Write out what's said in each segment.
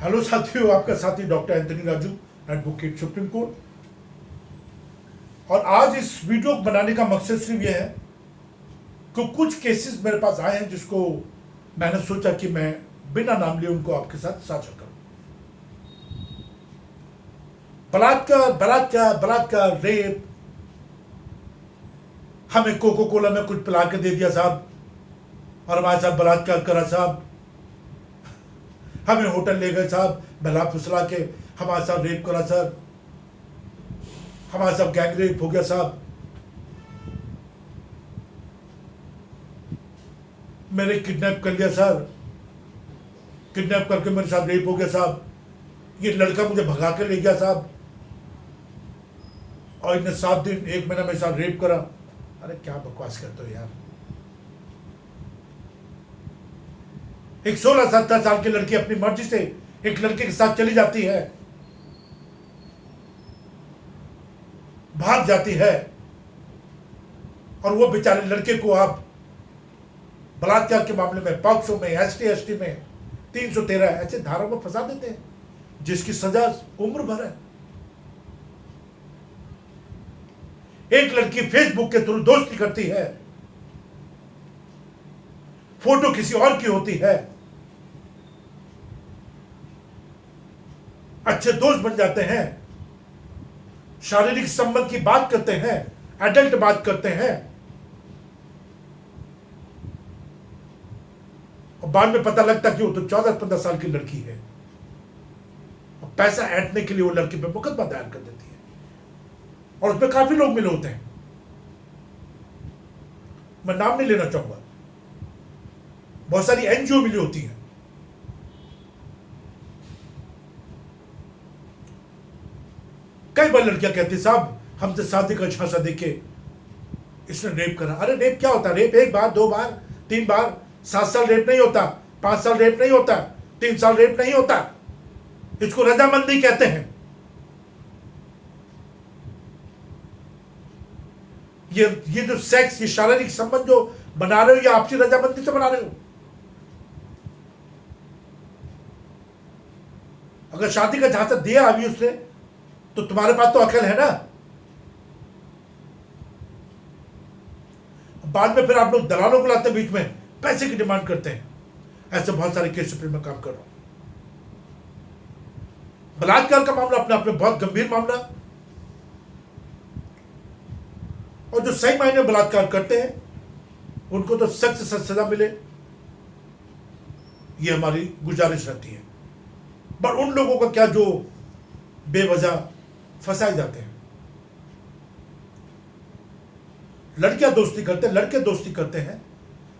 Hello साथियों, आपका साथी doctor Anthony Raju, advocate supreme court. और आज इस वीडियो को बनाने का मकसद सिर्फ यह है कि कुछ केसेस मेरे पास आए हैं जिसको मैंने सोचा कि मैं बिना नाम लिए उनको आपके साथ साझा करूं। बलात्कार बलात्कार बलात्कार, रेप। हमें कोको कोला में कुछ पिला के दे दिया साहब और हमारे साथ बलात्कार करा साहब। हमें होटल ले गए साहब, बहला फुसला के हमारे साथ रेप करा सर, हमारे साथ गैंग रेप हो गया साहब। मेरे किडनैप कर लिया सर, किडनैप करके मेरे साथ रेप हो गया साहब। ये लड़का मुझे भगा के ले गया साहब और इन्हें 7 दिन 1 महीना मेरे साथ रेप करा। अरे क्या बकवास करते हो यार। एक 16-17 साल की लड़की अपनी मर्जी से एक लड़के के साथ चली जाती है, भाग जाती है, और वो बेचारे लड़के को आप बलात्कार के मामले में पॉक्सो में, ST में 313 ऐसे धाराओं में फंसा देते हैं जिसकी सजा उम्र भर है। एक लड़की फेसबुक के थ्रू दोस्ती करती है, फोटो किसी और की होती है, अच्छे दोस्त बन जाते हैं, शारीरिक संबंध की बात करते हैं, एडल्ट बात करते हैं, और बाद में पता लगता कि वो तो 14-15 साल की लड़की है। और पैसा ऐंठने के लिए वो लड़की पे मुकदमा दायर कर देती है और उसमें काफी लोग मिले होते हैं। मैं नाम नहीं लेना चाहूंगा, बहुत सारी NGO मिली होती हैं। कई बार लड़कियां कहती साहब हमसे शादी का झांसा देके इसने रेप करा। अरे रेप क्या होता है? रेप 1 बार 2 बार 3 बार, 7 साल रेप नहीं होता, 5 साल रेप नहीं होता, 3 साल रेप नहीं होता। इसको रजामंदी कहते हैं। ये जो सेक्स, ये शारीरिक संबंध जो बना रहे हो, ये आपसी रजामंदी से बना रहे हो। अगर शादी का झांसा दिया अभी उसने, तो तुम्हारे पास तो अकल है ना। बाद में फिर आप लोग दलालों को लाते हैं बीच में, पैसे की डिमांड करते हैं। ऐसे बहुत सारे केस पे मैं काम कर रहा हूं। बलात्कार का मामला अपने आप में बहुत गंभीर मामला, और जो सही मायने बलात्कार करते हैं उनको तो सख्त से सख्त सजा मिले, ये हमारी गुजारिश रहती है। पर उन लोगों का क्या जो बेवजह फंसाए जाते हैं। लड़कियां दोस्ती करते हैं, लड़के दोस्ती करते हैं,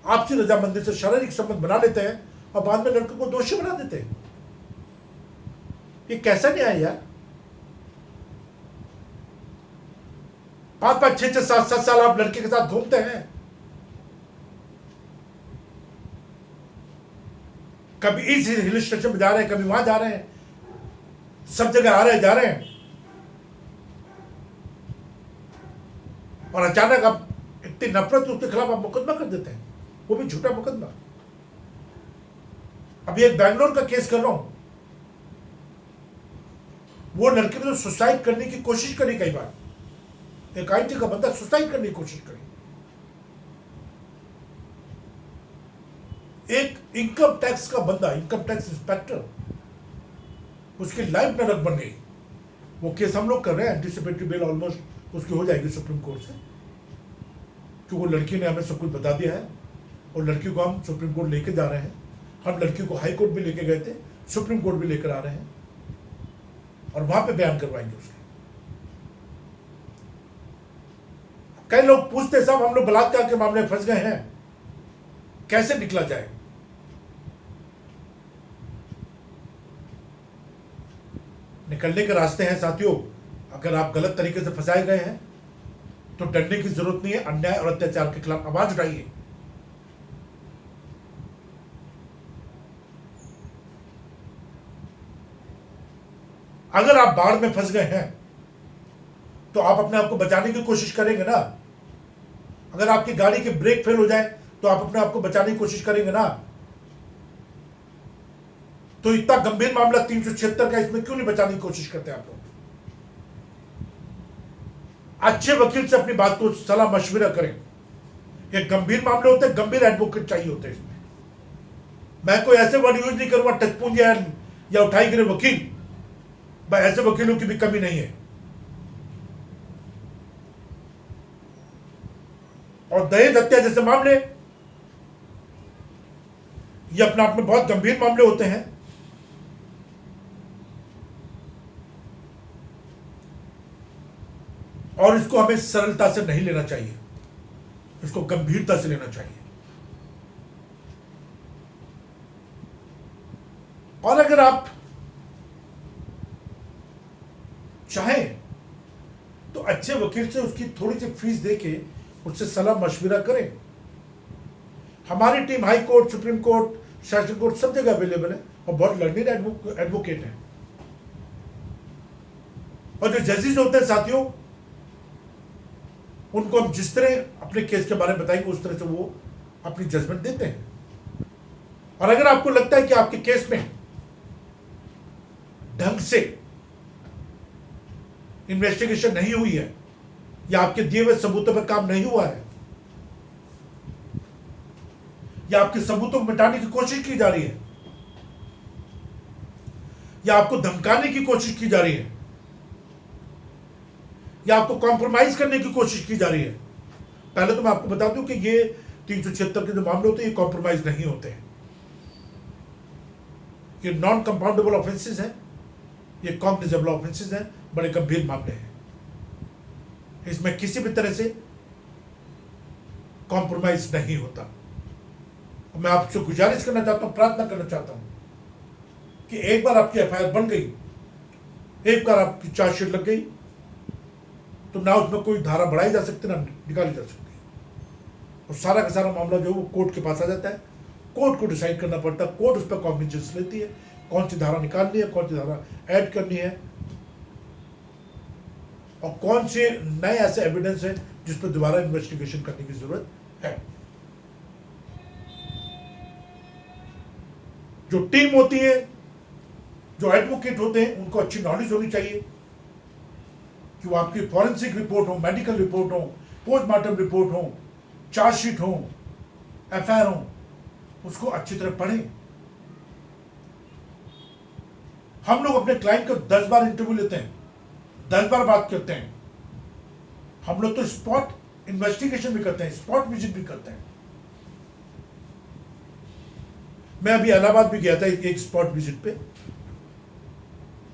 आपसी रजामंदी से शारीरिक संबंध बना लेते हैं और बाद में लड़कों को दोषी बना देते हैं। ये कैसा न्याय है यार? 5-5, 6-6, 7-7 साल आप लड़के के साथ घूमते हैं, कभी इस हिल स्टेशन में जा रहे हैं, कभी वहां जा रहे हैं, सब जगह आ रहे जा रहे हैं, और अचानक आप इतनी नफरत उसके खिलाफ आप मुकदमा कर देते हैं, वो भी झूठा मुकदमा। अभी एक बैंगलोर का केस कर रहा हूं, वो लड़के ने तो सुसाइड करने की कोशिश करी। कई बार एक IT का बंदा सुसाइड करने की कोशिश करी। एक इनकम टैक्स का बंदा, इनकम टैक्स इंस्पेक्टर, उसकी लाइफ नरक बन गई। वो केस हम लोग कर रहे हैं, एंटीसिपेटरी बेल ऑलमोस्ट उसकी हो जाएगी सुप्रीम कोर्ट से, क्योंकि वो लड़की ने हमें सब कुछ बता दिया है और लड़की को हम सुप्रीम कोर्ट लेके जा रहे हैं। हम लड़की को हाई कोर्ट भी लेके गए थे, सुप्रीम कोर्ट भी लेकर आ रहे हैं और वहां पे बयान करवाएंगे उसके। कई लोग पूछते साहब हम लोग बलात्कार के मामले में फंस गए हैं, कैसे निकला जाए? निकलने के रास्ते हैं साथियों। अगर आप गलत तरीके से फंसाए गए हैं तो डरने की जरूरत नहीं है। अन्याय और अत्याचार के खिलाफ आवाज उठाइए। अगर आप बाढ़ में फंस गए हैं तो आप अपने आप को बचाने की कोशिश करेंगे ना। अगर आपकी गाड़ी के ब्रेक फेल हो जाए तो आप अपने आप को बचाने की कोशिश करेंगे ना। तो इतना गंभीर मामला 376 का, इसमें क्यों नहीं बचाने की कोशिश करते आप लोग? अच्छे वकील से अपनी बात को सलाह मशविरा करें। ये गंभीर मामले होते हैं, गंभीर एडवोकेट चाहिए होते हैं इसमें। मैं कोई ऐसे वर्ड यूज नहीं करूंगा टचपूंज या उठाई गिरे वकील, भाई ऐसे वकीलों की भी कमी नहीं है। और दहेज हत्या जैसे मामले, ये अपने आप में बहुत गंभीर मामले होते हैं। और इसको हमें सरलता से नहीं लेना चाहिए, इसको गंभीरता से लेना चाहिए। और अगर आप चाहें तो अच्छे वकील से उसकी थोड़ी सी फीस देके उससे सलाह मशविरा करें। हमारी team high court, supreme court, session court सब जगह अवेलेबल है और बहुत लर्निंग एडवोकेट हैं। और जो जजेस होते हैं साथियों, उनको हम जिस तरह अपने केस के बारे में बताएंगे उस तरह से वो अपनी जजमेंट देते हैं। और अगर आपको लगता है कि आपके केस में ढंग से इन्वेस्टिगेशन नहीं हुई है या आपके दिए हुए सबूतों पर काम नहीं हुआ है या आपके सबूतों को मिटाने की कोशिश की जा रही है या आपको धमकाने की कोशिश की जा रही है या आपको कॉम्प्रोमाइज करने की कोशिश की जा रही है, पहले तो मैं आपको बता दूं कि ये 376 के जो मामले होते हैं ये कॉम्प्रोमाइज नहीं होते हैं। ये नॉन कंपाउंडेबल ऑफेंसेस हैं, ये कॉग्निजेबल ऑफेंसेस हैं, बड़े गंभीर मामले हैं। इसमें किसी भी तरह से कॉम्प्रोमाइज नहीं होता। मैं आपसे गुजारिश करना चाहता हूं, प्रार्थना करना चाहता हूं कि एक बार आपकी एफआईआर बन गई, एक बार आपकी चार्जशीट लग गई, तो ना उसमें कोई धारा बढ़ाई जा सकती ना निकाली जा सकती, और सारा का सारा मामला जो है वो कोर्ट के पास आ जाता है। कोर्ट को डिसाइड करना पड़ता है, कोर्ट उस पर कॉग्निजेंस लेती है, कौन सी धारा निकालनी है, कौन सी धारा ऐड करनी है, और कौन से नए ऐसे एविडेंस है जिस पर दोबारा इन्वेस्टिगेशन करने की जरूरत है। जो टीम होती है, जो एडवोकेट होते हैं, उनको अच्छी नॉलेज होनी चाहिए कि वो आपकी फॉरेंसिक रिपोर्ट हो, मेडिकल रिपोर्ट हो, पोस्टमार्टम रिपोर्ट हो, चार्जशीट हो, एफआईआर हो, उसको अच्छी तरह पढ़ें। हम लोग अपने क्लाइंट को 10 बार इंटरव्यू लेते हैं, 10 बार बात करते हैं। हम लोग तो स्पॉट इन्वेस्टिगेशन भी करते हैं, स्पॉट विजिट भी करते हैं। मैं अभी इलाहाबाद भी गया था एक स्पॉट विजिट पे,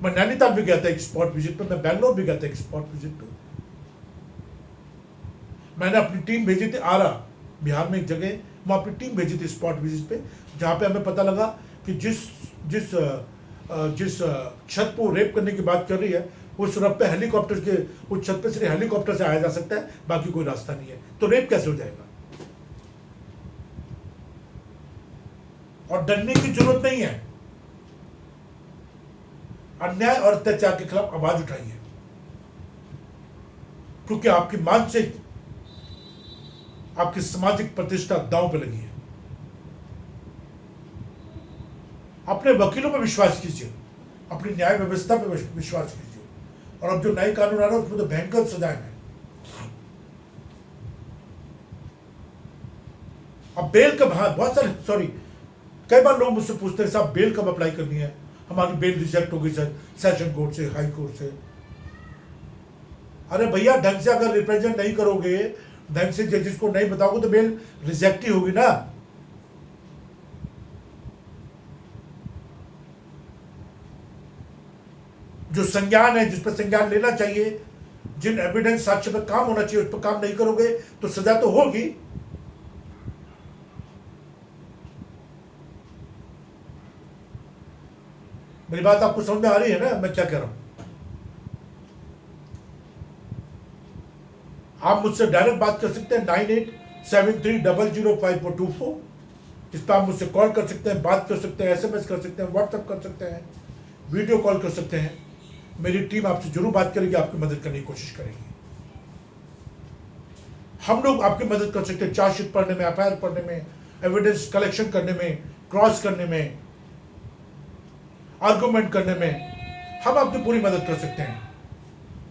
मैं नैनीताल भी गया था एक स्पॉट विजिट पे, मैं बैंगलोर भी गया था एक स्पॉट विजिट पे। मैंने अपनी टीम भेजी थी आरा, बिहार में एक जगह, मैं अपनी टीम भेजी थी स्पॉट विजिट पे, जहां पे हमें पता लगा कि जिस छत को रेप करने की बात कर रही है, उस रब पे हेलीकॉप्टर के, उस छत पे सिर्फ हेलीकॉप्टर से आया जा सकता है, बाकी कोई रास्ता नहीं है। तो रेप कैसे हो जाएगा? और डरने की जरूरत नहीं है। अन्याय और अत्याचार के खिलाफ आवाज उठाइए, क्योंकि आपकी मानसिक, आपकी सामाजिक प्रतिष्ठा दांव पे लगी है। अपने वकीलों पर विश्वास कीजिए, अपनी न्याय व्यवस्था पर विश्वास कीजिए। और अब जो नए कानून आ रहा है उसमें तो भयंकर सजाएं हैं। अब बेल कब, हाँ बहुत सारे कई बार लोग मुझसे पूछते हैं साहब बेल कब अप्लाई करनी है, हमारी बेल रिजेक्ट हो गई सर सेशन कोर्ट से, हाई कोर्ट से। अरे भैया ढंग से अगर रिप्रेजेंट नहीं करोगे, ढंग से जजेस को नहीं बताओगे तो बेल रिजेक्ट ही होगी ना। जो संज्ञान है, जिस पर संज्ञान लेना चाहिए, जिन एविडेंस साक्ष्य पर काम होना चाहिए उस पर काम नहीं करोगे तो सजा तो होगी। मेरी बात आपको समझ में आ रही है ना, मैं क्या कह रहा हूं? आप मुझसे डायरेक्ट बात कर सकते हैं 9873005424। इस पर आप मुझसे कॉल कर सकते हैं, बात कर सकते हैं, एसएमएस कर सकते हैं, व्हाट्सएप कर सकते हैं, वीडियो कॉल कर सकते हैं। मेरी टीम आपसे जरूर बात करेगी, आपकी मदद करने की कोशिश करेगी। हम लोग आपकी मदद कर सकते हैं चार्जशीट पढ़ने में, एफआईआर पढ़ने में, एविडेंस कलेक्शन करने में, क्रॉस करने में, आर्गूमेंट करने में हम आपकी पूरी मदद कर सकते हैं,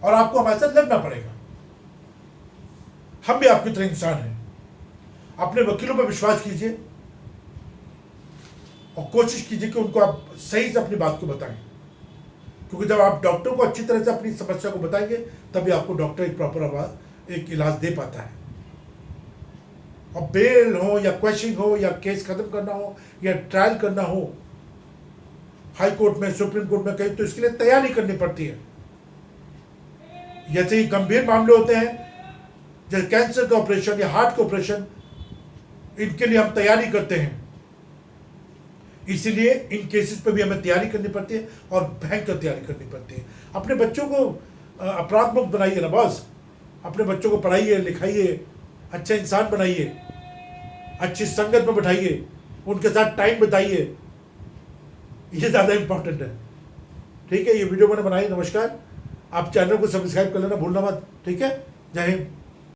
और आपको हमारे साथ लड़ना पड़ेगा। हम भी आपकी तरह इंसान हैं। अपने वकीलों पर विश्वास कीजिए और कोशिश कीजिए कि उनको आप सही से अपनी बात को बताएं, क्योंकि जब आप डॉक्टर को अच्छी तरह से अपनी समस्या को बताएंगे तभी आपको डॉक्टर एक प्रॉपर एक इलाज दे पाता है। और बेल हो या क्वेश्चन हो या केस खत्म करना हो या ट्रायल करना हो हाई कोर्ट में, सुप्रीम कोर्ट में कहीं, तो इसके लिए तैयारी करनी पड़ती है। जैसे ही गंभीर मामले होते हैं, जैसे कैंसर का ऑपरेशन या हार्ट का ऑपरेशन, इनके लिए हम तैयारी करते हैं। इसीलिए इन केसेस पे भी हमें तैयारी करनी पड़ती है और भयंकर तैयारी करनी पड़ती है। अपने बच्चों को अपराध मुक्त बनाइए ना बॉस, अपने बच्चों को पढ़ाइए, लिखाइए, अच्छे इंसान बनाइए, अच्छी संगत में बैठाइए, उनके साथ टाइम बिताइए, ये ज़्यादा इंपॉर्टेंट है। ठीक है, ये वीडियो मैंने बनाई। नमस्कार, आप चैनल को सब्सक्राइब कर लेना भूलना मत। ठीक है, जय हिंद।